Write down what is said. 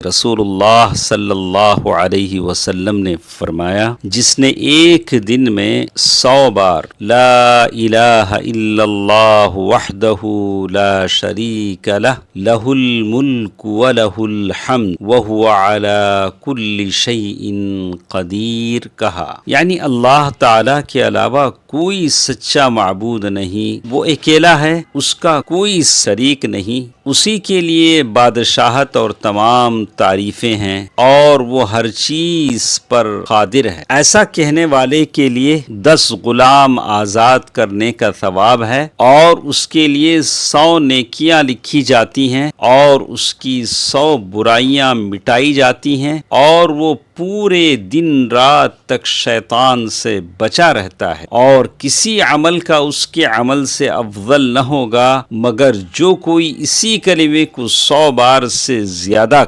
रसूलुल्लाह सल्लल्लाहु अलैहि वसल्लम ने फरमाया, जिसने एक दिन में 100 बार ला इलाहा इल्लल्लाह वहदहु ला शरीका लह लहुल मुल्कु व लहुल हम्द व हुवा अला कुल्ली शैइन कदीर कहा, यानी अल्लाह ताला के अलावा कोई सच्चा माबूद नहीं, वो अकेला है, उसका कोई शरीक नहीं, उसी के लिए बादशाहत और तमाम तारीफें हैं और वो हर चीज पर कादिर है। ऐसा कहने वाले के लिए 10 गुलाम आजाद करने का सवाब है और उसके लिए 100 नेकियां लिखी जाती हैं और उसकी 100 बुराइयां मिटाई जाती हैं और वो पूरे दिन रात तक शैतान से बचा रहता है और किसी अमल का उसके अमल से अफजल न होगा मगर जो कोई इसी कलिमे को 100 बार से ज्यादा